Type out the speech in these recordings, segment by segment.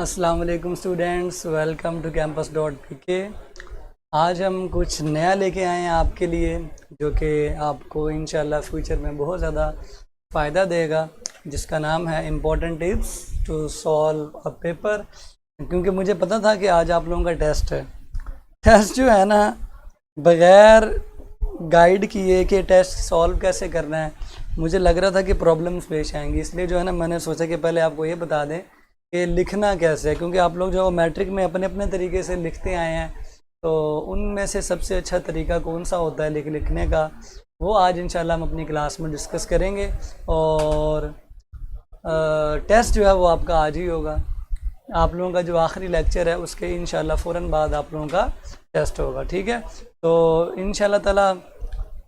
अस्सलाम वालेकुम students, welcome to campus.pk। आज हम कुछ नया लेके आए हैं आपके लिए जो कि आपको इंशाल्लाह फ्यूचर में बहुत ज़्यादा फ़ायदा देगा, जिसका नाम है important tips to solve a paper. क्योंकि मुझे पता था कि आज आप लोगों का टेस्ट है। टेस्ट जो है ना, बग़ैर गाइड किए कि टेस्ट सॉल्व कैसे करना है, मुझे लग रहा था कि प्रॉब्लम्स पेश आएंगी। इसलिए जो है ना, मैंने सोचा कि पहले आपको ये बता दें कि लिखना कैसे है, क्योंकि आप लोग जो मैट्रिक में अपने अपने तरीके से लिखते आए हैं, तो उनमें से सबसे अच्छा तरीका कौन सा होता है लिखने का, वो आज इंशाल्लाह हम अपनी क्लास में डिस्कस करेंगे। और टेस्ट जो है वो आपका आज ही होगा। आप लोगों का जो आखिरी लेक्चर है उसके इंशाल्लाह फ़ौरन बाद आप लोगों का टेस्ट होगा, ठीक है। तो इंशाल्लाह ताला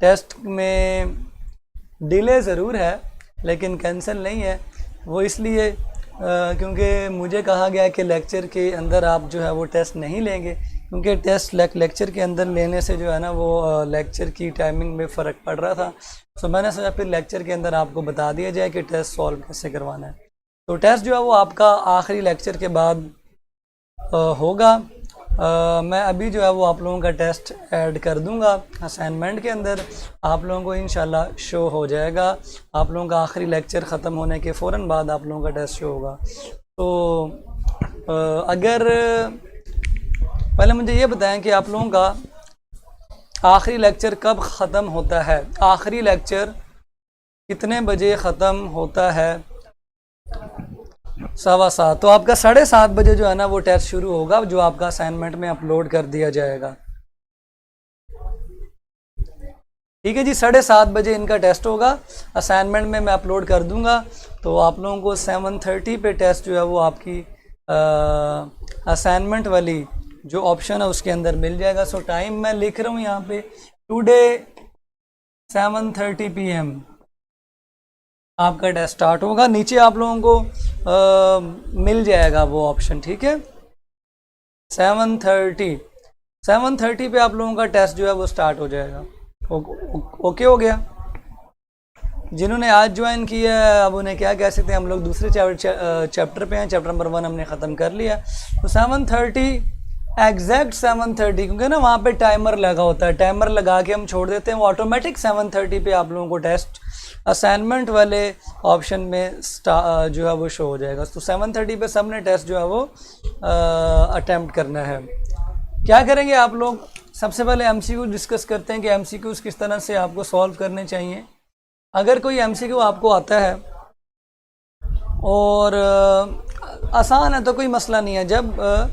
टेस्ट में डिले ज़रूर है लेकिन कैंसिल नहीं है। वो इसलिए क्योंकि मुझे कहा गया कि लेक्चर के अंदर आप जो है वो टेस्ट नहीं लेंगे, क्योंकि टेस्ट लेक्चर के अंदर लेने से जो है ना वो लेक्चर की टाइमिंग में फ़र्क पड़ रहा था। तो मैंने सोचा फिर लेक्चर के अंदर आपको बता दिया जाए कि टेस्ट सॉल्व कैसे करवाना है। तो टेस्ट जो है वो आपका आखिरी लेक्चर के बाद होगा। मैं अभी जो है वो आप लोगों का टेस्ट ऐड कर दूंगा असाइनमेंट के अंदर, आप लोगों को इंशाल्लाह शो हो जाएगा। आप लोगों का आखिरी लेक्चर ख़त्म होने के फ़ौरन बाद आप लोगों का टेस्ट शो होगा। तो अगर पहले मुझे ये बताएं कि आप लोगों का आखिरी लेक्चर कब ख़त्म होता है, आखिरी लेक्चर कितने बजे ख़त्म होता है? 7:15। तो आपका 7:30 बजे जो है ना वो टेस्ट शुरू होगा, जो आपका असाइनमेंट में अपलोड कर दिया जाएगा। ठीक है जी, 7:30 बजे इनका टेस्ट होगा, असाइनमेंट में मैं अपलोड कर दूंगा। तो आप लोगों को 7:30 पे टेस्ट जो है वो आपकी असाइनमेंट वाली जो ऑप्शन है उसके अंदर मिल जाएगा। सो टाइम मैं लिख रहा हूँ यहाँ पे, टुडे 7:30 PM आपका टेस्ट स्टार्ट होगा। नीचे आप लोगों को मिल जाएगा वो ऑप्शन, ठीक है। 7:30 पे आप लोगों का टेस्ट जो है वो स्टार्ट हो जाएगा। ओके हो गया। जिन्होंने आज ज्वाइन किया है अब उन्हें क्या कह सकते हैं, हम लोग दूसरे चैप्टर पे हैं, चैप्टर नंबर 1 हमने ख़त्म कर लिया। तो 7:30 एग्जैक्ट 7:30, क्योंकि ना वहाँ पे टाइमर लगा होता है, टाइमर लगा के हम छोड़ देते हैं, वो ऑटोमेटिक 7:30 पे आप लोगों को टेस्ट असाइनमेंट वाले ऑप्शन में जो है वो शो हो जाएगा। तो 7:30 पे सबने टेस्ट जो है वो अटेम्प्ट करना है। क्या करेंगे आप लोग, सबसे पहले MCQ डिस्कस करते हैं कि MCQs किस तरह से आपको सॉल्व करने चाहिए। अगर कोई MCQ आपको आता है और आसान है तो कोई मसला नहीं है। जब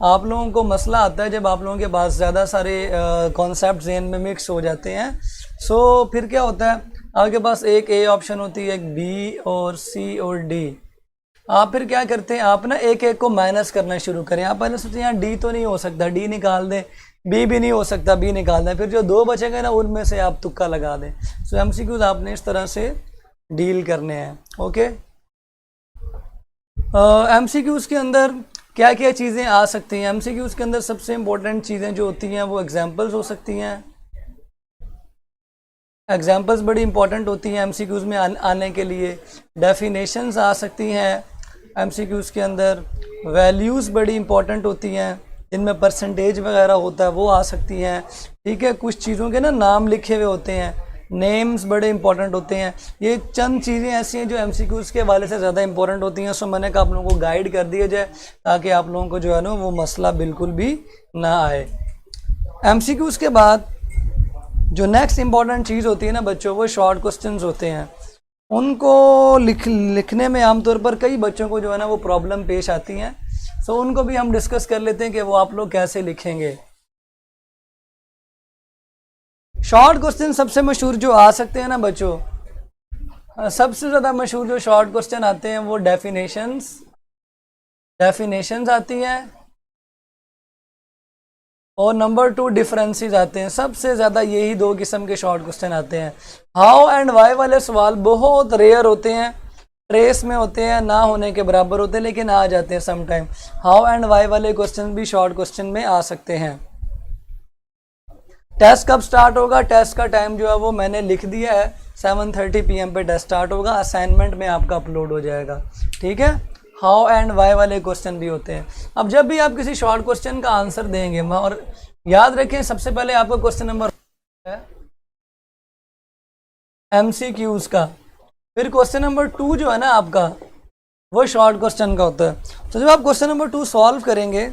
आप लोगों को मसला आता है, जब आप लोगों के पास ज़्यादा सारे कॉन्सेप्ट ज़हन में मिक्स हो जाते हैं, सो फिर क्या होता है, आपके पास एक A ऑप्शन होती है, एक B और C और D। आप फिर क्या करते हैं, आप ना एक एक को माइनस करना शुरू करें। आप पहले सोचते हैं यार D तो नहीं हो सकता, D निकाल दें, B भी नहीं हो सकता, B निकाल दें, फिर जो 2 बचेंगे ना उनमें से आप तुक्का लगा दें। सो MCQs आपने इस तरह से डील करने हैं, ओके। MCQs के अंदर क्या क्या चीज़ें आ सकती हैं? MCQs के अंदर सबसे इम्पोर्टेंट चीज़ें जो होती हैं वो एग्जाम्पल्स हो सकती हैं। एग्जाम्पल्स बड़ी इंपॉर्टेंट होती हैं MCQs में आने के लिए। डेफिनेशंस आ सकती हैं MCQs के अंदर। वैल्यूज़ बड़ी इंपॉर्टेंट होती हैं, इनमें परसेंटेज वगैरह होता है, वो आ सकती हैं, ठीक है। कुछ चीज़ों के ना नाम लिखे हुए होते हैं, नेम्स बड़े इंपॉर्टेंट होते हैं। ये चंद चीज़ें ऐसी हैं जो MCQs के हवाले से ज़्यादा इंपॉर्टेंट होती हैं। सो मैंने कहा आप लोगों को गाइड कर दिया जाए ताकि आप लोगों को जो है ना वो मसला बिल्कुल भी ना आए। MCQs के बाद जो नेक्स्ट इंपॉर्टेंट चीज़ होती है ना बच्चों, वो शॉर्ट क्वेश्चंस होते हैं। उनको लिखने में आमतौर पर कई बच्चों को जो है ना वो प्रॉब्लम पेश आती हैं। सो उनको भी हम डिस्कस कर लेते हैं कि वो आप लोग कैसे लिखेंगे। शॉर्ट क्वेश्चन सबसे मशहूर जो आ सकते हैं ना बच्चों, सबसे ज़्यादा मशहूर जो शॉर्ट क्वेश्चन आते हैं वो डेफिनेशंस आती हैं, और नंबर 2 डिफरेंसेस आते हैं। सबसे ज़्यादा यही 2 किस्म के शॉर्ट क्वेश्चन आते हैं। हाउ एंड वाई वाले सवाल बहुत रेयर होते हैं, ट्रेस में होते हैं, ना होने के बराबर होते हैं, लेकिन आ जाते हैं समटाइम। हाउ एंड वाई वाले क्वेश्चन भी शॉर्ट क्वेश्चन में आ सकते हैं। टेस्ट कब स्टार्ट होगा? टेस्ट का टाइम जो है वो मैंने लिख दिया है, 7:30 PM पे टेस्ट स्टार्ट होगा, असाइनमेंट में आपका अपलोड हो जाएगा, ठीक है। हाउ एंड वाई वाले क्वेश्चन भी होते हैं। अब जब भी आप किसी शॉर्ट क्वेश्चन का आंसर देंगे, और याद रखें सबसे पहले आपका क्वेश्चन नंबर है MCQs का, फिर क्वेश्चन नंबर 2 जो है ना आपका वो शॉर्ट क्वेश्चन का होता है। तो जब आप क्वेश्चन नंबर 2 सॉल्व करेंगे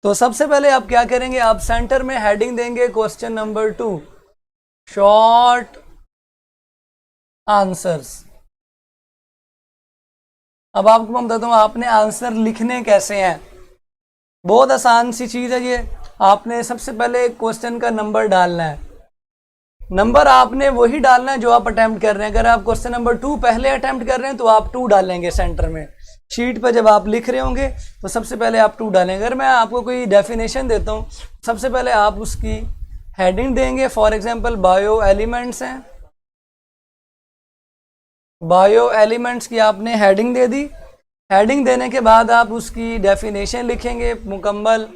तो सबसे पहले आप क्या करेंगे, आप सेंटर में हेडिंग देंगे क्वेश्चन नंबर 2 शॉर्ट आंसर्स। अब आपको मैं बताता हूँ आपने आंसर लिखने कैसे हैं। बहुत आसान सी चीज है ये। आपने सबसे पहले क्वेश्चन का नंबर डालना है। नंबर आपने वही डालना है जो आप अटेम्प्ट कर रहे हैं। अगर आप क्वेश्चन नंबर 2 पहले अटेम्प्ट कर रहे हैं तो आप 2 डालेंगे सेंटर में। शीट पर जब आप लिख रहे होंगे तो सबसे पहले आप 2 डालेंगे। अगर मैं आपको कोई डेफिनेशन देता हूँ, सबसे पहले आप उसकी हेडिंग देंगे। फॉर एग्जांपल बायो एलिमेंट्स हैं, बायो एलिमेंट्स की आपने हेडिंग दे दी। हेडिंग देने के बाद आप उसकी डेफिनेशन लिखेंगे मुकम्मल,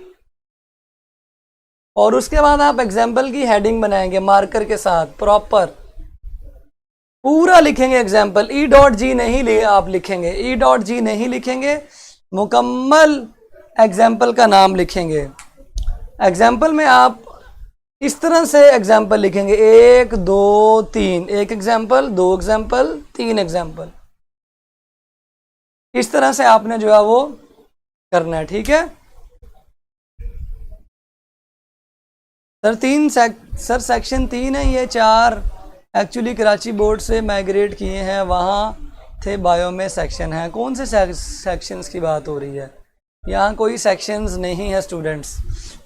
और उसके बाद आप एग्जाम्पल की हेडिंग बनाएंगे मार्कर के साथ, प्रॉपर पूरा लिखेंगे एग्जाम्पल। E.G नहीं आप लिखेंगे, E.G नहीं लिखेंगे, मुकम्मल एग्जाम्पल का नाम लिखेंगे। एग्जाम्पल में आप इस तरह से एग्जाम्पल लिखेंगे 1 2 3, 1 एग्जाम्पल, 2 एग्जाम्पल, 3 एग्जाम्पल। इस तरह से आपने जो है वो करना है, ठीक है सर। सेक्शन 3 है, ये 4 एक्चुअली कराची बोर्ड से माइग्रेट किए हैं, वहाँ थे बायो में सेक्शन है। कौन से सेक्शंस की बात हो रही है, यहाँ कोई सेक्शंस नहीं है स्टूडेंट्स।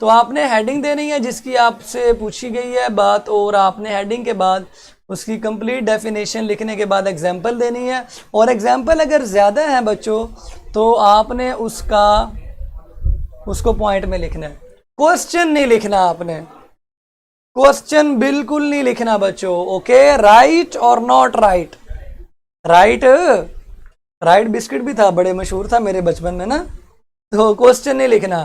तो आपने हेडिंग देनी है जिसकी आपसे पूछी गई है बात, और आपने हेडिंग के बाद उसकी कंप्लीट डेफिनेशन लिखने के बाद एग्जाम्पल देनी है। और एग्जाम्पल अगर ज़्यादा है बच्चों तो आपने उसको पॉइंट में लिखना है, क्वेश्चन नहीं लिखना आपने, क्वेश्चन बिल्कुल नहीं लिखना बच्चों। ओके, राइट और नॉट राइट। राइट बिस्किट भी था, बड़े मशहूर था मेरे बचपन में ना। तो क्वेश्चन नहीं लिखना।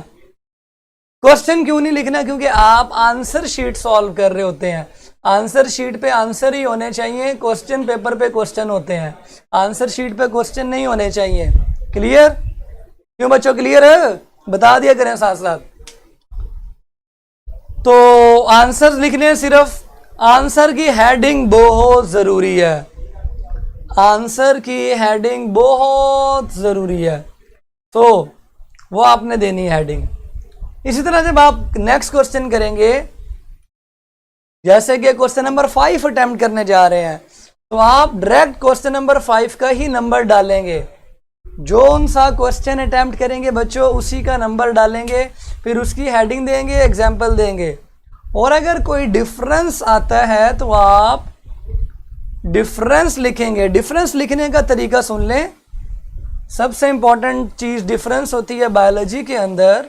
क्वेश्चन क्यों नहीं लिखना, क्योंकि आप आंसर शीट सॉल्व कर रहे होते हैं। आंसर शीट पे आंसर ही होने चाहिए, क्वेश्चन पेपर पे क्वेश्चन होते हैं, आंसर शीट पे क्वेश्चन नहीं होने चाहिए। क्लियर? क्यों बच्चों क्लियर है? बता दिया करें साथ साथ। तो आंसर लिखने सिर्फ आंसर की हेडिंग बहुत जरूरी है, आंसर की हेडिंग बहुत जरूरी है, तो वो आपने देनी है हेडिंग। इसी तरह जब आप नेक्स्ट क्वेश्चन करेंगे, जैसे कि क्वेश्चन नंबर 5 अटेम्प्ट करने जा रहे हैं, तो आप डायरेक्ट क्वेश्चन नंबर 5 का ही नंबर डालेंगे। जो सा क्वेश्चन अटेम्प्ट करेंगे बच्चों उसी का नंबर डालेंगे, फिर उसकी हेडिंग देंगे, एग्जाम्पल देंगे। और अगर कोई डिफरेंस आता है तो आप डिफरेंस लिखेंगे। डिफरेंस लिखने का तरीका सुन लें। सबसे इंपॉर्टेंट चीज डिफरेंस होती है बायोलॉजी के अंदर।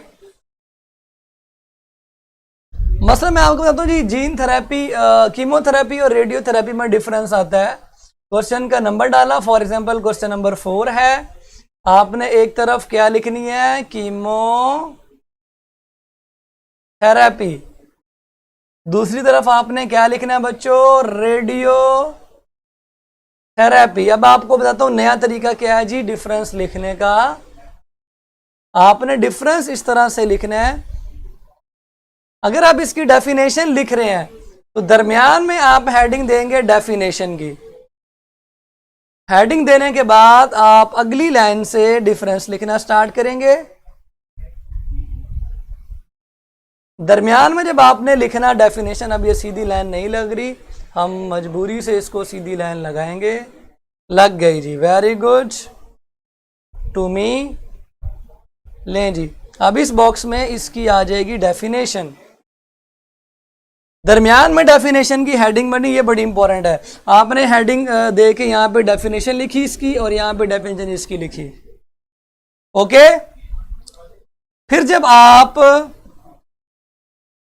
मसला मैं आपको बताता हूँ जी, जीन थेरेपी, कीमोथेरेपी और रेडियोथेरेपी में डिफरेंस आता है। क्वेश्चन का नंबर डाला, फॉर एग्जांपल क्वेश्चन नंबर 4 है, आपने एक तरफ क्या लिखनी है, कीमोथेरेपी, दूसरी तरफ आपने क्या लिखना है बच्चों, रेडियोथेरेपी। अब आपको बताता हूं नया तरीका क्या है जी डिफरेंस लिखने का। आपने डिफरेंस इस तरह से लिखना है, अगर आप इसकी डेफिनेशन लिख रहे हैं तो दरमियान में आप हेडिंग देंगे डेफिनेशन की। हेडिंग देने के बाद आप अगली लाइन से डिफरेंस लिखना स्टार्ट करेंगे। दरमियान में जब आपने लिखना डेफिनेशन, अब ये सीधी लाइन नहीं लग रही, हम मजबूरी से इसको सीधी लाइन लगाएंगे। लग गई जी, वेरी गुड टू मी। लें जी, अब इस बॉक्स में इसकी आ जाएगी डेफिनेशन। दरमियान में डेफिनेशन की हेडिंग बनी, ये बड़ी इंपॉर्टेंट है। आपने हेडिंग दे के यहाँ पे डेफिनेशन लिखी इसकी, और यहाँ पे डेफिनेशन इसकी लिखी। ओके, फिर जब आप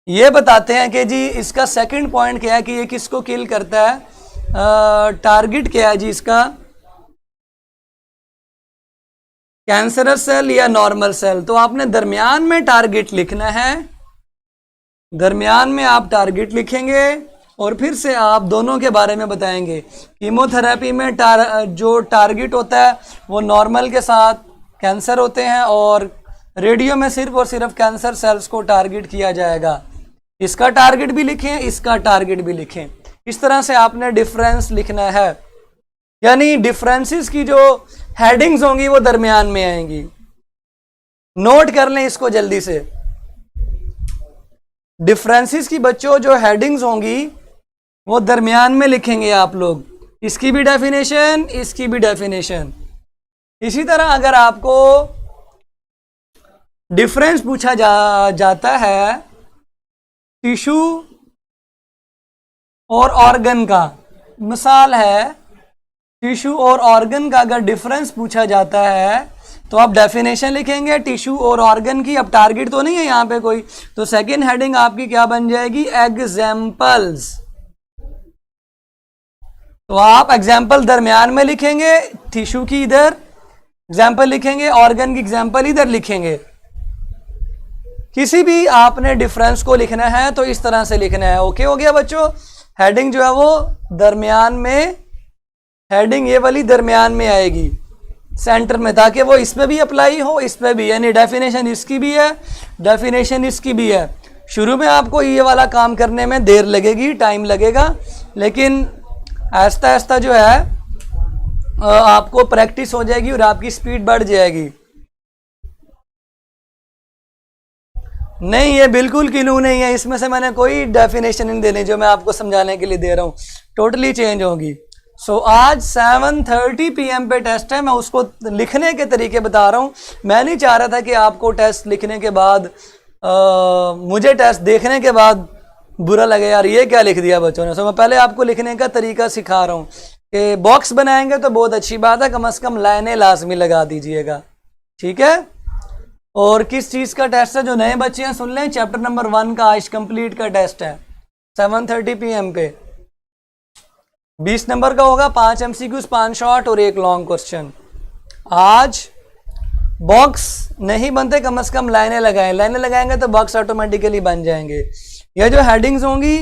ये बताते हैं कि जी इसका सेकंड पॉइंट क्या है कि ये किसको किल करता है, टारगेट क्या है जी इसका, कैंसरस सेल या नॉर्मल सेल, तो आपने दरमियान में टारगेट लिखना है। दरमियान में आप टारगेट लिखेंगे और फिर से आप दोनों के बारे में बताएंगे। कीमोथेरेपी में जो टारगेट होता है वो नॉर्मल के साथ कैंसर होते हैं, और रेडियो में सिर्फ और सिर्फ कैंसर सेल्स को टारगेट किया जाएगा। इसका टारगेट भी लिखें, इसका टारगेट भी लिखें। इस तरह से आपने डिफरेंस लिखना है, यानी डिफरेंसेस की जो हेडिंग्स होंगी वो दरमियान में आएंगी। नोट कर लें इसको जल्दी से। डिफरेंसेस की बच्चों जो हेडिंग्स होंगी वो दरमियान में लिखेंगे आप लोग। इसकी भी डेफिनेशन, इसकी भी डेफिनेशन। इसी तरह अगर आपको डिफरेंस पूछा जाता है टिश्यू और ऑर्गन का, मिसाल है टिश्यू और ऑर्गन का अगर डिफरेंस पूछा जाता है तो आप डेफिनेशन लिखेंगे टिश्यू और ऑर्गन की। अब टारगेट तो नहीं है यहाँ पे कोई, तो सेकंड हेडिंग आपकी क्या बन जाएगी, एग्जाम्पल्स। तो आप एग्जाम्पल दरमियान में लिखेंगे, टिश्यू की इधर एग्जाम्पल लिखेंगे, ऑर्गन की एग्जाम्पल इधर लिखेंगे। किसी भी आपने डिफरेंस को लिखना है तो इस तरह से लिखना है। ओके हो गया बच्चों। हेडिंग जो है वो दरमियान में, हेडिंग ये वाली दरमियान में आएगी सेंटर में, ताकि वो इस पे भी अप्लाई हो, इस पे भी। यानी डेफिनेशन इसकी भी है, डेफिनेशन इसकी भी है। शुरू में आपको ये वाला काम करने में देर लगेगी, टाइम लगेगा, लेकिन आहिस्ता आहिस्ता जो है आपको प्रैक्टिस हो जाएगी और आपकी स्पीड बढ़ जाएगी। नहीं, ये बिल्कुल क्लू नहीं है, इसमें से मैंने कोई डेफिनेशन नहीं देनी जो मैं आपको समझाने के लिए दे रहा हूँ, टोटली चेंज होगी। सो आज 7:30 PM पे टेस्ट है, मैं उसको लिखने के तरीके बता रहा हूँ। मैं नहीं चाह रहा था कि आपको टेस्ट लिखने के बाद मुझे टेस्ट देखने के बाद बुरा लगे, यार ये क्या लिख दिया बच्चों ने। सो मैं पहले आपको लिखने का तरीका सिखा रहा हूँ कि बॉक्स बनाएंगे तो बहुत अच्छी बात है, कम से कम लाइनें लाजमी लगा दीजिएगा, ठीक है। और किस चीज़ का टेस्ट है, जो नए बच्चे हैं सुन लें, चैप्टर नंबर 1 का आज कंप्लीट का टेस्ट है 7:30 PM पे। 20 नंबर का होगा, 5 MCQs, 5 शॉर्ट और 1 लॉन्ग क्वेश्चन। आज बॉक्स नहीं बनते, कम से कम लाइनें लगाएं, लाइनें लगाएंगे तो बॉक्स ऑटोमेटिकली बन जाएंगे। ये जो हेडिंग्स होंगी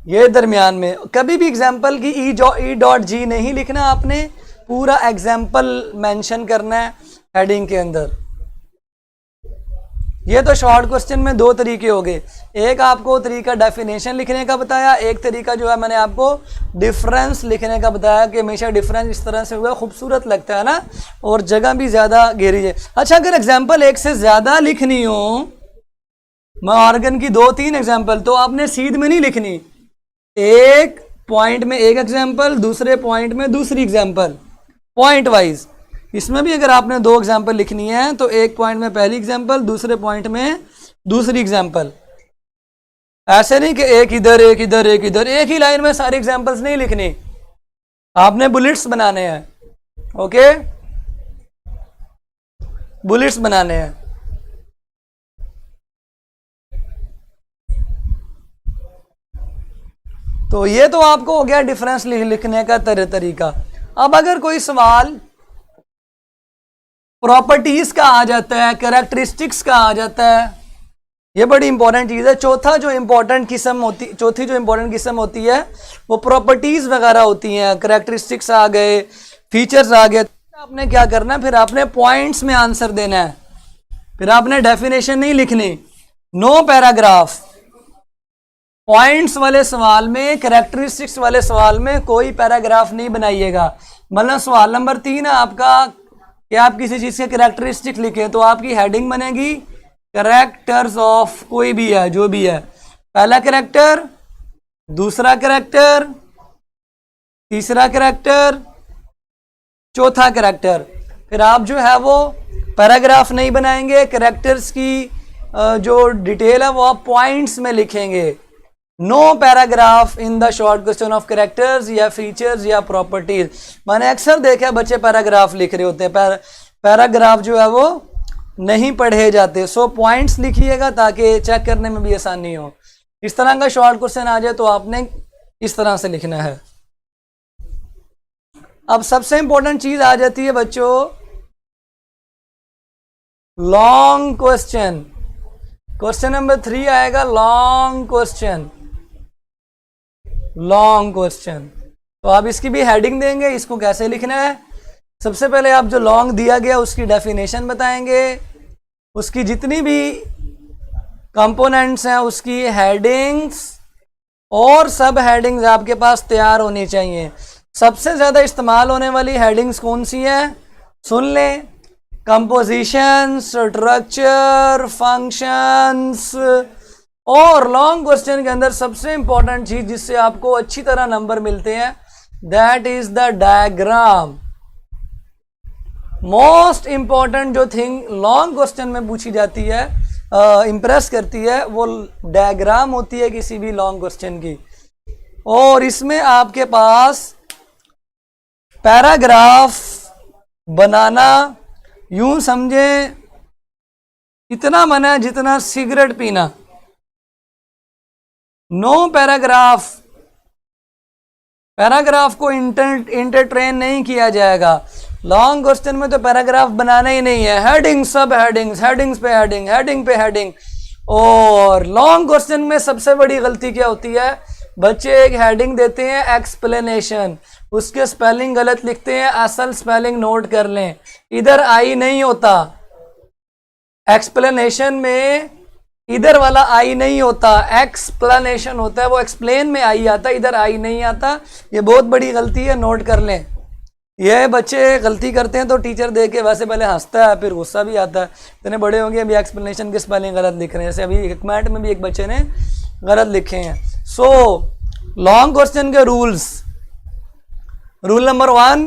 ये दरमियान में। कभी भी एग्जाम्पल की E.G नहीं लिखना आपने, पूरा एग्जाम्पल मेंशन करना है हेडिंग के अंदर। ये तो शॉर्ट क्वेश्चन में 2 तरीके हो गए, एक आपको तरीका डेफिनेशन लिखने का बताया, एक तरीका जो है मैंने आपको डिफरेंस लिखने का बताया कि हमेशा डिफरेंस इस तरह से हुआ, खूबसूरत लगता है ना, और जगह भी ज़्यादा घेरी है। अच्छा, अगर एग्जाम्पल एक से ज़्यादा लिखनी हो, मैं ऑर्गन की 2-3 एग्जाम्पल, तो आपने सीध में नहीं लिखनी, एक पॉइंट में एक एग्जाम्पल, दूसरे पॉइंट में दूसरी एग्जाम्पल, पॉइंट वाइज। इसमें भी अगर आपने 2 एग्जाम्पल लिखनी है तो एक पॉइंट में पहली एग्जाम्पल, दूसरे पॉइंट में दूसरी एग्जाम्पल। ऐसे नहीं कि एक इधर एक इधर एक इधर, एक ही लाइन में सारी एग्जाम्पल्स नहीं लिखनी, आपने बुलेट्स बनाने हैं। ओके, बुलेट्स बनाने हैं। तो ये तो आपको हो गया डिफरेंस लिखने का तरीका। अब अगर कोई सवाल प्रॉपर्टीज का आ जाता है, कैरेक्टरिस्टिक्स का आ जाता है, ये बड़ी इंपॉर्टेंट चीज़ है। चौथी जो इंपॉर्टेंट किस्म होती है वो प्रॉपर्टीज वगैरह होती हैं, कैरेक्टरिस्टिक्स आ गए, फीचर्स आ गए। आपने क्या करना है, फिर आपने पॉइंट्स में आंसर देना है, फिर आपने डेफिनेशन नहीं लिखनी, नो पैराग्राफ। पॉइंट्स वाले सवाल में, कैरेक्टरिस्टिक्स वाले सवाल में कोई पैराग्राफ नहीं बनाइएगा। मतलब सवाल नंबर 3 है आपका कि आप किसी चीज़ के कैरेक्टरिस्टिक लिखें, तो आपकी हेडिंग बनेगी कैरेक्टर्स ऑफ, कोई भी है जो भी है, पहला कैरेक्टर, दूसरा कैरेक्टर, तीसरा कैरेक्टर, चौथा कैरेक्टर। फिर आप जो है वो पैराग्राफ नहीं बनाएंगे, कैरेक्टर्स की जो डिटेल है वो आप पॉइंट्स में लिखेंगे। No paragraph in the short question of characters या फीचर्स या प्रॉपर्टीज। मैंने अक्सर देखा बच्चे पैराग्राफ लिख रहे होते हैं, पैराग्राफ जो है वो नहीं पढ़े जाते। सो पॉइंट्स लिखिएगा ताकि चेक करने में भी आसानी हो। इस तरह का शॉर्ट क्वेश्चन आ जाए तो आपने इस तरह से लिखना है। अब सबसे इंपॉर्टेंट चीज आ जाती है बच्चों, लॉन्ग क्वेश्चन। क्वेश्चन नंबर 3 आएगा लॉन्ग क्वेश्चन। Long question. तो आप इसकी भी हेडिंग देंगे, इसको कैसे लिखना है। सबसे पहले आप जो लॉन्ग दिया गया उसकी डेफिनेशन बताएंगे, उसकी जितनी भी कंपोनेंट्स हैं उसकी हेडिंग्स और सब हेडिंग्स आपके पास तैयार होनी चाहिए। सबसे ज़्यादा इस्तेमाल होने वाली हेडिंग्स कौन सी हैं, सुन लें। कंपोजिशन, स्ट्रक्चर, फंक्शंस, और लॉन्ग क्वेश्चन के अंदर सबसे इंपॉर्टेंट चीज जिससे आपको अच्छी तरह नंबर मिलते हैं, that is the diagram. Most important जो थिंग लॉन्ग क्वेश्चन में पूछी जाती है, इंप्रेस करती है, वो डायग्राम होती है किसी भी लॉन्ग क्वेश्चन की। और इसमें आपके पास पैराग्राफ बनाना यूं समझे इतना मना है जितना सिगरेट पीना। नो पैराग्राफ, पैराग्राफ को इंटरट्रेन नहीं किया जाएगा। लॉन्ग क्वेश्चन में तो पैराग्राफ बनाना ही नहीं है, हेडिंग, सब हेडिंग्स, हेडिंग्स पे हेडिंग, हेडिंग पे हेडिंग। और लॉन्ग क्वेश्चन में सबसे बड़ी गलती क्या होती है, बच्चे एक हेडिंग देते हैं एक्सप्लेनेशन, उसके स्पेलिंग गलत लिखते हैं, असल स्पेलिंग नोट कर लें, इधर आई नहीं होता। एक्सप्लेनेशन में इधर वाला आई नहीं होता, एक्सप्लेनेशन होता है, वो एक्सप्लेन में आई आता है, इधर आई नहीं आता। ये बहुत बड़ी गलती है, नोट कर लें। ये बच्चे गलती करते हैं तो टीचर देख के वैसे पहले हंसता है, फिर गुस्सा भी आता है, इतने बड़े होंगे अभी एक्सप्लेनेशन के स्पेलिंग गलत लिख रहे हैं। जैसे अभी हिकमैट में भी एक बच्चे ने गलत लिखे हैं। सो लॉन्ग क्वेश्चन के रूल्स, रूल नंबर 1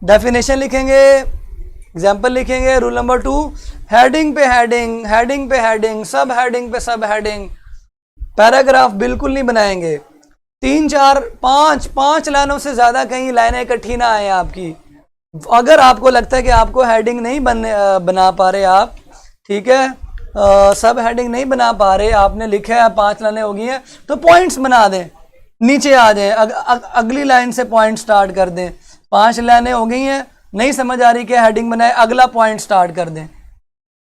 डेफिनेशन लिखेंगे, एग्जाम्पल लिखेंगे। रूल नंबर 2 हेडिंग पे हेडिंग, हेडिंग पे हेडिंग, सब हेडिंग पे सब हेडिंग। पैराग्राफ बिल्कुल नहीं बनाएंगे। 3 4 5 लाइनों से ज़्यादा कहीं लाइनें इकट्ठी ना आए आपकी। अगर आपको लगता है कि आपको हेडिंग नहीं बना पा रहे आप, ठीक है, सब हेडिंग नहीं बना पा रहे, आपने लिखा है 5 लाइनें हो गई हैं, तो पॉइंट्स बना दें, नीचे आ जाएं, अगली लाइन से पॉइंट स्टार्ट कर दें। 5 लाइनें हो गई हैं, नहीं समझ आ रही कि हेडिंग बनाए, अगला पॉइंट स्टार्ट कर दें।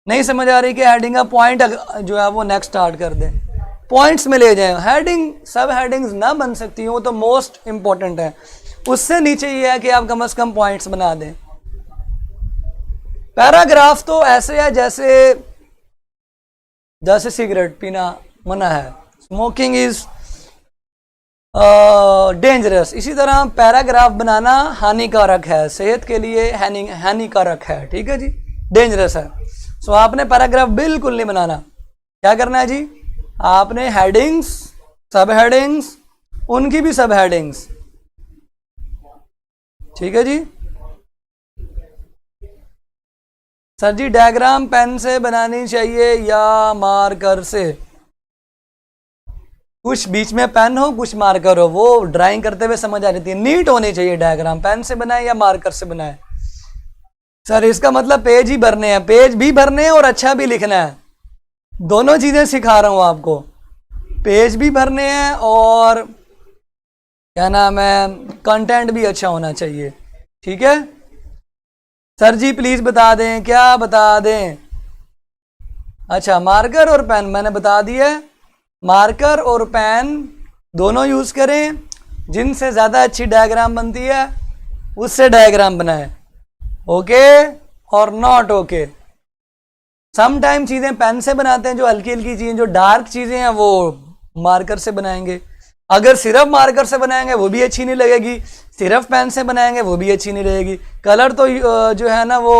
नहीं समझ आ रही कि हेडिंग का पॉइंट जो है वो नेक्स्ट स्टार्ट कर दें, पॉइंट्स में ले जाएं। हेडिंग सब हेडिंग्स ना बन सकती हो तो मोस्ट इंपॉर्टेंट है, उससे नीचे ये है कि आप कम से कम पॉइंट्स बना दें। पैराग्राफ तो ऐसे है जैसे सिगरेट पीना मना है, स्मोकिंग इज डेंजरस। इसी तरह पैराग्राफ बनाना हानिकारक है, सेहत के लिए हानिकारक है, ठीक है जी, डेंजरस है। सो आपने पैराग्राफ बिल्कुल नहीं बनाना। क्या करना है जी, आपने हेडिंग्स, सब हेडिंग्स, उनकी भी सब हेडिंग्स, ठीक है जी। सर जी डायग्राम पेन से बनानी चाहिए या मार्कर से? कुछ बीच में पेन हो, कुछ मार्कर हो, वो ड्राइंग करते हुए समझ आ जाती है। नीट होनी चाहिए डायग्राम, पेन से बनाए या मार्कर से बनाए। सर इसका मतलब पेज ही भरने हैं, पेज भी भरने हैं और अच्छा भी लिखना है, दोनों चीजें सिखा रहा हूं आपको। पेज भी भरने हैं और क्या नाम है, कंटेंट भी अच्छा होना चाहिए, ठीक है। सर जी प्लीज बता दें, क्या बता दें? अच्छा मार्कर और पेन मैंने बता दिया, मार्कर और पेन दोनों यूज करें, जिनसे ज़्यादा अच्छी डायग्राम बनती है उससे डायग्राम बनाएं। ओके और नॉट ओके। सम टाइम चीज़ें पेन से बनाते हैं, जो हल्की हल्की चीज़ें, जो डार्क चीज़ें हैं वो मार्कर से बनाएंगे। अगर सिर्फ मार्कर से बनाएंगे वो भी अच्छी नहीं लगेगी, सिर्फ पेन से बनाएंगे वो भी अच्छी नहीं रहेगी। कलर तो जो है ना वो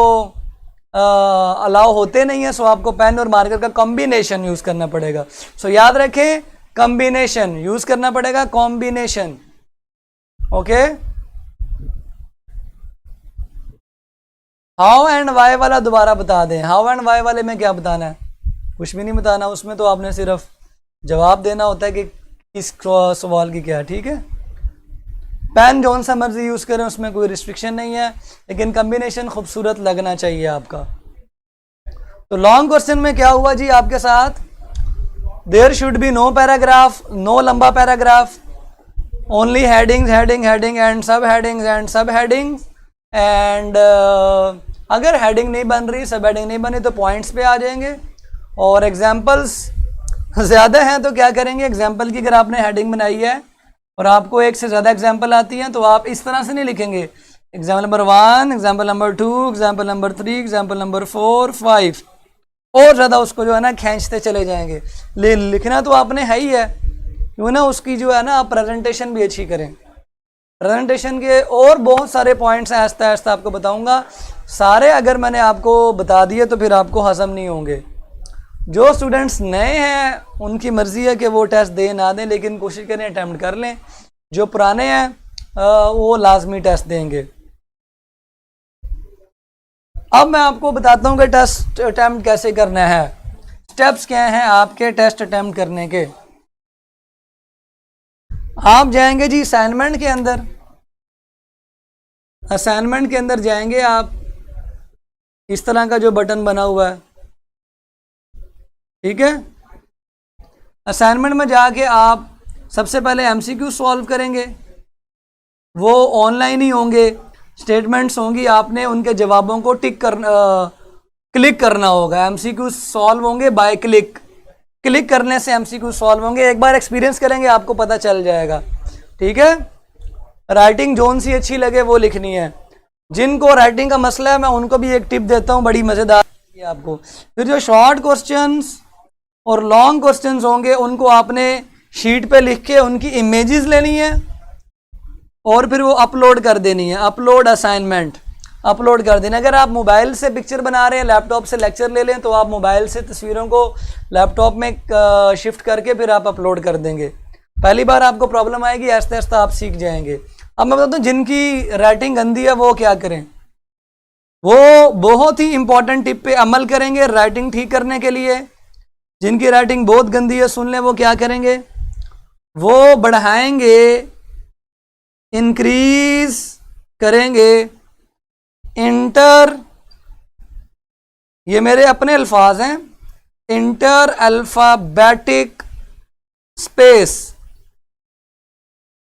अलाउ होते नहीं है, सो आपको पेन और मार्कर का कॉम्बिनेशन यूज करना पड़ेगा। सो याद रखें, कॉम्बिनेशन यूज करना पड़ेगा, combination. Okay, how and why वाला दोबारा बता दें। हाउ एंड वाई वाले में क्या बताना है? कुछ भी नहीं बताना, उसमें तो आपने सिर्फ जवाब देना होता है कि किस सवाल की क्या, ठीक है। पेन जौन सा मर्जी यूज करें, उसमें कोई रिस्ट्रिक्शन नहीं है, लेकिन कॉम्बिनेशन खूबसूरत लगना चाहिए आपका। तो लॉन्ग क्वेश्चन में क्या हुआ जी आपके साथ, there should be no paragraph, no लंबा paragraph, only headings, heading, heading and sub headings and sub headings. And अगर हेडिंग नहीं बन रही, सब हेडिंग नहीं बनी, तो पॉइंट्स पे आ जाएंगे। और एग्जाम्पल्स ज़्यादा हैं तो क्या करेंगे, एग्जाम्पल की अगर आपने हेडिंग बनाई है और आपको एक से ज़्यादा एग्जाम्पल आती हैं तो आप इस तरह से नहीं लिखेंगे, example number 1, example number 2, example number 3, example number 4, 5, और ज़्यादा उसको जो है ना खींचते चले जाएंगे। लिखना तो आपने है ही है, क्यों ना उसकी जो है ना आप प्रेजेंटेशन भी अच्छी करें। प्रेजेंटेशन के और बहुत सारे पॉइंट्स हैं, आहिस्ता आहिस्ता आपको बताऊंगा। सारे अगर मैंने आपको बता दिए तो फिर आपको हजम नहीं होंगे। जो स्टूडेंट्स नए हैं उनकी मर्ज़ी है कि वो टेस्ट दे ना दें, लेकिन कोशिश करें अटैम्प्ट कर लें। जो पुराने हैं वो लाजमी टेस्ट देंगे। अब मैं आपको बताता हूँ कि टेस्ट अटैम्प्ट कैसे करना है, स्टेप्स क्या हैं आपके टेस्ट अटैम्प्ट करने के। आप जाएंगे जी असाइनमेंट के अंदर, असाइनमेंट के अंदर जाएंगे आप, इस तरह का जो बटन बना हुआ है, ठीक है। असाइनमेंट में जाके आप सबसे पहले एमसीक्यू सॉल्व करेंगे, वो ऑनलाइन ही होंगे, स्टेटमेंट्स होंगी, आपने उनके जवाबों को क्लिक करना होगा। एमसीक्यू सॉल्व होंगे बाय क्लिक करने से एमसीक्यू सॉल्व होंगे। एक बार एक्सपीरियंस करेंगे आपको पता चल जाएगा, ठीक है। राइटिंग जोन सी अच्छी लगे वो लिखनी है। जिनको राइटिंग का मसला है मैं उनको भी एक टिप देता हूँ, बड़ी मज़ेदार है आपको। फिर जो शॉर्ट क्वेश्चंस और लॉन्ग क्वेश्चंस होंगे उनको आपने शीट पे लिख के उनकी इमेजेस लेनी है और फिर वो अपलोड कर देनी है। अपलोड असाइनमेंट, अपलोड कर देना। अगर आप मोबाइल से पिक्चर बना रहे हैं, लैपटॉप से लेक्चर ले लें, तो आप मोबाइल से तस्वीरों को लैपटॉप में शिफ्ट करके फिर आप अपलोड कर देंगे। पहली बार आपको प्रॉब्लम आएगी, आहिस्ता आहिस्ता आप सीख जाएंगे। अब मैं बताता हूँ जिनकी राइटिंग गंदी है वो क्या करें। वो बहुत ही इंपॉर्टेंट टिप पे अमल करेंगे राइटिंग ठीक करने के लिए। जिनकी राइटिंग बहुत गंदी है सुन लें, वो क्या करेंगे, वो बढ़ाएंगे, इंक्रीज करेंगे इंटर, ये मेरे अपने अल्फाज हैं, inter alphabetic space.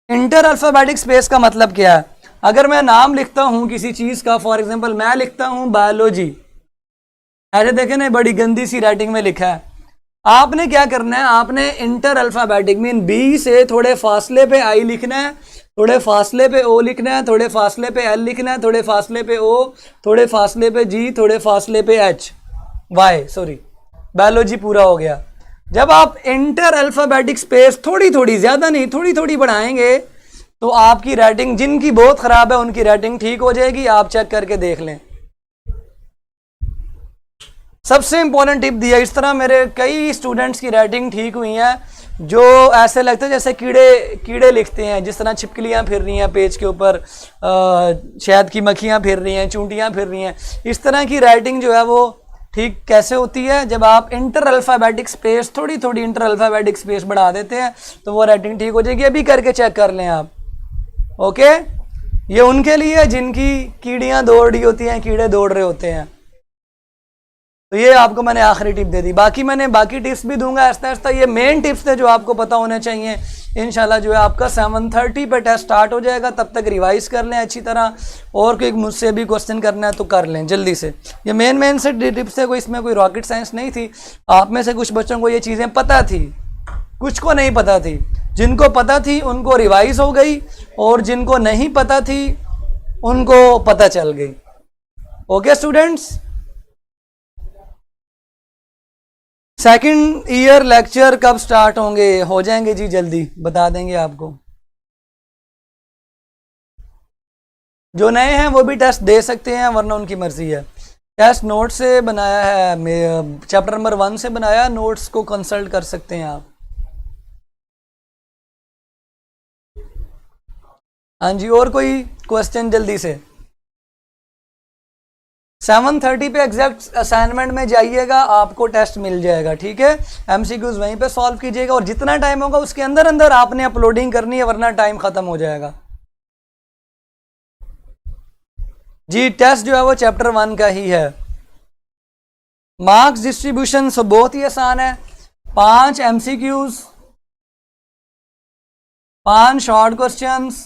Inter alphabetic space का मतलब क्या है? अगर मैं नाम लिखता हूं किसी चीज का, फॉर एग्जांपल मैं लिखता हूं बायोलॉजी, ऐसे देखें ना बड़ी गंदी सी राइटिंग में लिखा है। आपने क्या करना है, आपने इंटर अल्फाबेटिक मीन बी से थोड़े फासले पे आई लिखना है, थोड़े फासले पे ओ लिखना है, थोड़े फासले पे एल लिखना है, थोड़े फासले पे ओ, थोड़े फासले पे जी, थोड़े फासले पे एच, वाई, सॉरी, बायोलॉजी पूरा हो गया। जब आप इंटर अल्फाबेटिक स्पेस थोड़ी थोड़ी, ज्यादा नहीं, थोड़ी थोड़ी बढ़ाएंगे तो आपकी राइटिंग, जिनकी बहुत खराब है उनकी राइटिंग ठीक हो जाएगी। आप चेक करके देख लें। सबसे इंपॉर्टेंट टिप दिया, इस तरह मेरे कई स्टूडेंट्स की राइटिंग ठीक हुई है जो ऐसे लगता है जैसे कीड़े लिखते हैं, जिस तरह छिपकलियां फिर रही हैं पेज के ऊपर, शहद की मक्खियां फिर रही हैं, चूंटियां फिर रही हैं। इस तरह की राइटिंग जो है वो ठीक कैसे होती है, जब आप इंटर अल्फाबेटिक स्पेस, थोड़ी थोड़ी इंटर अल्फाबेटिक स्पेस बढ़ा देते हैं तो वो राइटिंग ठीक हो जाएगी। अभी करके चेक कर लें आप, ओके। ये उनके लिए जिनकी कीड़ियां दौड़ रही होती हैं, कीड़े दौड़ रहे होते हैं। तो ये आपको मैंने आखिरी टिप दे दी, बाकी मैंने बाकी टिप्स भी दूंगा आहिस्ता आहिस्ता। ये मेन टिप्स थे जो आपको पता होने चाहिए। इंशाल्लाह जो है आपका 7:30 पे टेस्ट स्टार्ट हो जाएगा, तब तक रिवाइज कर लें अच्छी तरह, और कोई मुझसे भी क्वेश्चन करना है तो कर लें जल्दी से। ये मेन से टिप्स थे, कोई इसमें कोई रॉकेट साइंस नहीं थी। आप में से कुछ बच्चों को ये चीज़ें पता थी, कुछ को नहीं पता थी। जिनको पता थी उनको रिवाइज हो गई, और जिनको नहीं पता थी उनको पता चल गई। Okay students, second year lecture कब स्टार्ट होंगे? हो जाएंगे जी, जल्दी बता देंगे आपको। जो नए हैं वो भी टेस्ट दे सकते हैं, वरना उनकी मर्जी है। टेस्ट नोट से बनाया है, चैप्टर नंबर 1 से बनाया, नोट्स को कंसल्ट कर सकते हैं आप। हाँ जी, और कोई क्वेश्चन जल्दी से? 7:30 पे एग्जैक्ट असाइनमेंट में जाइएगा, आपको टेस्ट मिल जाएगा, ठीक है। एमसीक्यूज वहीं पे सॉल्व कीजिएगा, और जितना टाइम होगा उसके अंदर अंदर आपने अपलोडिंग करनी है, वरना टाइम खत्म हो जाएगा जी। टेस्ट जो है वो चैप्टर 1 का ही है। मार्क्स डिस्ट्रीब्यूशन बहुत ही आसान है। 5 MCQs, 5 short questions,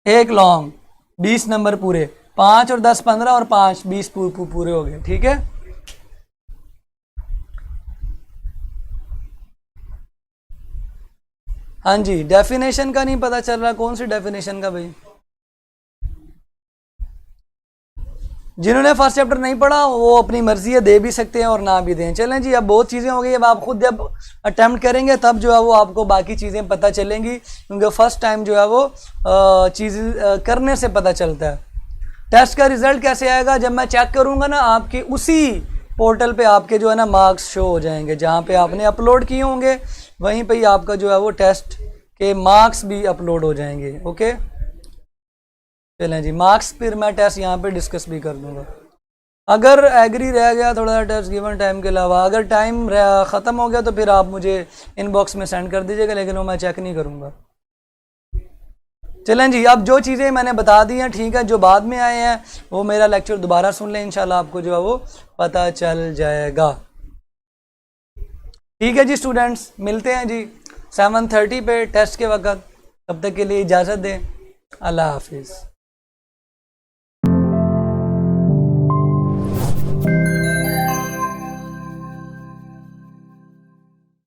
1 long, 20 number पूरे। 5 और 10 15 और 5 20 पूरे हो गए, ठीक है। हाँ जी, डेफिनेशन का नहीं पता चल रहा, कौन सी डेफिनेशन का भाई? जिन्होंने फर्स्ट चैप्टर नहीं पढ़ा वो अपनी मर्जी है, दे भी सकते हैं और ना भी दें। चलें जी, अब बहुत चीज़ें हो गई, अब आप खुद जब अटेम्प्ट करेंगे तब जो है वो आपको बाकी चीज़ें पता चलेंगी, क्योंकि फर्स्ट टाइम जो है वो चीज़ करने से पता चलता है। टेस्ट का रिजल्ट कैसे आएगा? जब मैं चेक करूँगा ना, आपके उसी पोर्टल पे आपके जो है ना मार्क्स शो हो जाएंगे, जहाँ पे आपने अपलोड किए होंगे वहीं पे ही आपका जो है वो टेस्ट के मार्क्स भी अपलोड हो जाएंगे। ओके, चलें जी, मार्क्स फिर मैं टेस्ट यहाँ पे डिस्कस भी कर दूँगा। अगर एग्री रह गया थोड़ा सा टेस्ट गिवन टाइम के अलावा, अगर टाइम ख़त्म हो गया तो फिर आप मुझे इनबॉक्स में सेंड कर दीजिएगा, लेकिन वो मैं चेक नहीं करूँगा। चलें जी, अब जो चीज़ें मैंने बता दी हैं ठीक है, जो बाद में आए हैं वो मेरा लेक्चर दोबारा सुन लें, इंशाल्लाह आपको जो है वो पता चल जाएगा। ठीक है जी स्टूडेंट्स, मिलते हैं जी 7:30 पे टेस्ट के वक्त। तब तक के लिए इजाज़त दें, अल्लाह हाफिज़।